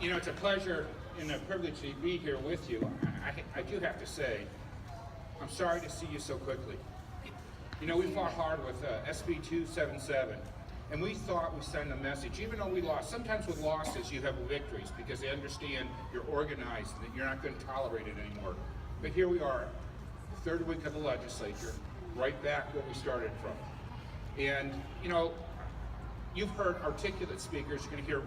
You know, it's a pleasure and a privilege to be here with you. I do have to say, I'm sorry to see you so quickly. You know, we fought hard with SB 277, and we thought we sent a message, even though we lost. Sometimes with losses, you have victories because they understand you're organized, that you're not going to tolerate it anymore. But here we are, the third week of the legislature, right back where we started from. And, you know, you've heard articulate speakers. You're going to hear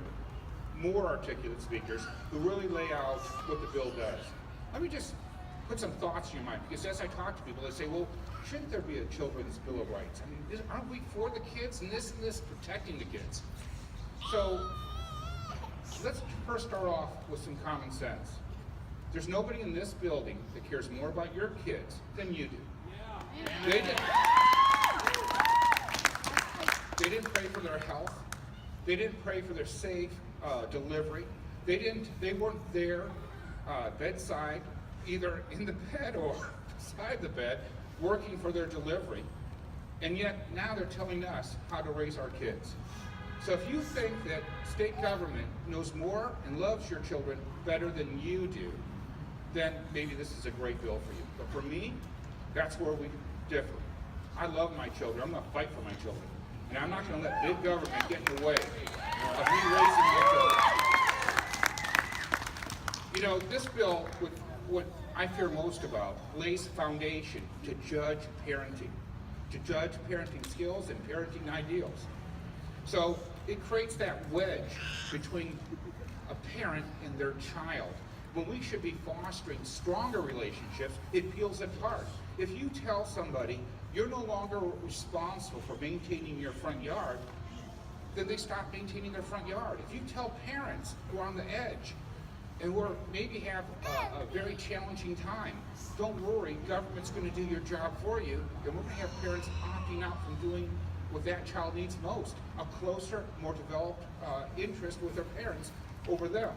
more articulate speakers who really lay out what the bill does. Let me just put some thoughts in your mind, because as I talk to people, they say, well, shouldn't there be a children's bill of rights? I mean, aren't we for the kids and this protecting the kids? So let's first start off with some common sense. There's nobody in this building that cares more about your kids than you do. They didn't pray for their health. They didn't pray for their safe delivery. They weren't there bedside, either in the bed or beside the bed, working for their delivery. And yet now they're telling us how to raise our kids. So if you think that state government knows more and loves your children better than you do, then maybe this is a great bill for you. But for me, that's where we differ. I love my children. I'm going to fight for my children. And I'm not going to let big government get in the way of me raising my children. You know, this bill, what I fear most about, lays a foundation to judge parenting skills and parenting ideals. So it creates that wedge between a parent and their child. When we should be fostering stronger relationships, it peels it apart. If you tell somebody you're no longer responsible for maintaining your front yard, then they stop maintaining their front yard. If you tell parents who are on the edge and who maybe have a very challenging time, don't worry, government's going to do your job for you, then we're going to have parents opting out from doing what that child needs most, a closer, more developed interest with their parents over them.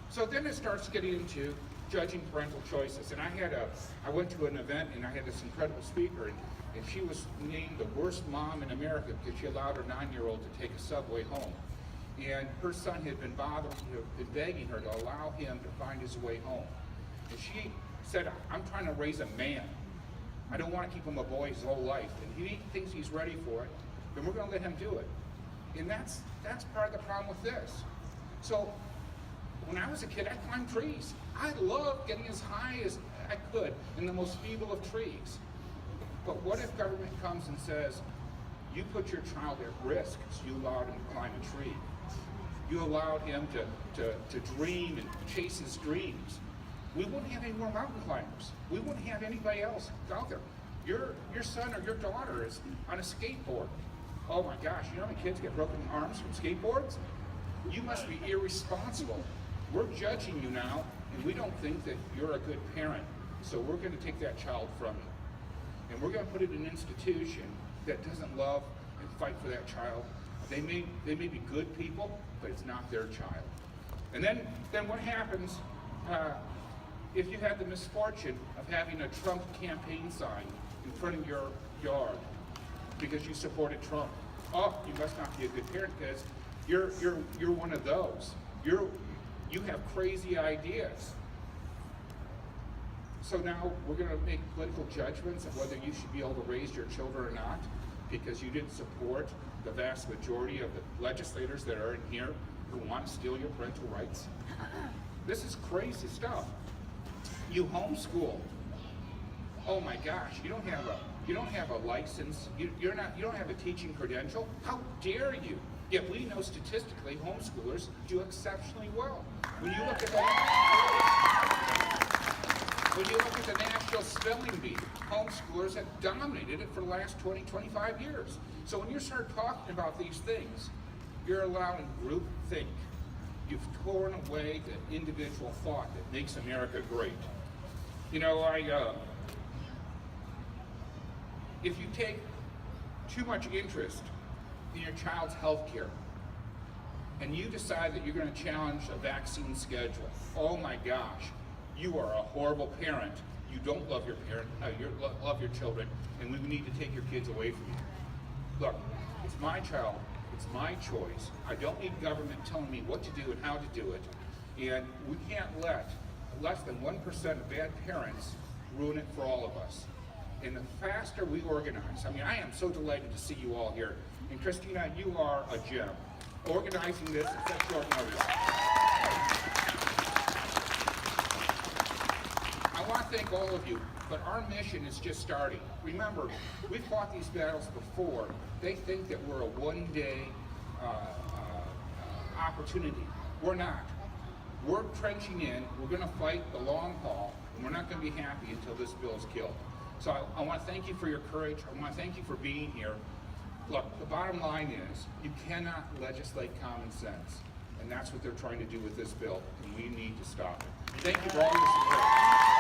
So then it starts getting into judging parental choices. And I went to an event and I had this incredible speaker, and she was named the worst mom in America because she allowed her 9-year-old to take a subway home. And her son had been begging her to allow him to find his way home. And she said, I'm trying to raise a man. I don't want to keep him a boy his whole life. And he thinks he's ready for it, then we're going to let him do it. And that's part of the problem with this. So when I was a kid, I climbed trees. I loved getting as high as I could in the most feeble of trees. But what if government comes and says, you put your child at risk because you allowed him to climb a tree. You allowed him to dream and chase his dreams. We wouldn't have any more mountain climbers. We wouldn't have anybody else out there. Your son or your daughter is on a skateboard. Oh my gosh, you know how many kids get broken arms from skateboards? You must be irresponsible. We're judging you now, and we don't think that you're a good parent. So we're going to take that child from you. And we're going to put it in an institution that doesn't love and fight for that child. They may be good people, but it's not their child. And then what happens if you had the misfortune of having a Trump campaign sign in front of your yard because you supported Trump? Oh, you must not be a good parent because you're one of those. You have crazy ideas. So now we're going to make political judgments of whether you should be able to raise your children or not because you didn't support the vast majority of the legislators that are in here who want to steal your parental rights. This is crazy stuff. You homeschool. Oh my gosh, you don't have a license. You don't have a teaching credential. How dare you? Yet we know statistically homeschoolers do exceptionally well. When you look at the National Spelling Bee, homeschoolers have dominated it for the last 20, 25 years. So when you start talking about these things, you're allowing group think. You've torn away the individual thought that makes America great. You know, if you take too much interest in your child's health care, and you decide that you're going to challenge a vaccine schedule, oh my gosh, you are a horrible parent. You don't love your love your children, and we need to take your kids away from you. Look, it's my child. It's my choice. I don't need government telling me what to do and how to do it. And we can't let less than 1% of bad parents ruin it for all of us. And the faster we organize, I mean, I am so delighted to see you all here. And Christina, you are a gem. Organizing this at such short notice. I want to thank all of you, but our mission is just starting. Remember, we've fought these battles before. They think that we're a one-day opportunity. We're not. We're trenching in, we're going to fight the long haul, and we're not going to be happy until this bill is killed. So I want to thank you for your courage. I want to thank you for being here. Look, the bottom line is, you cannot legislate common sense, and that's what they're trying to do with this bill, and we need to stop it. Thank you for all your support.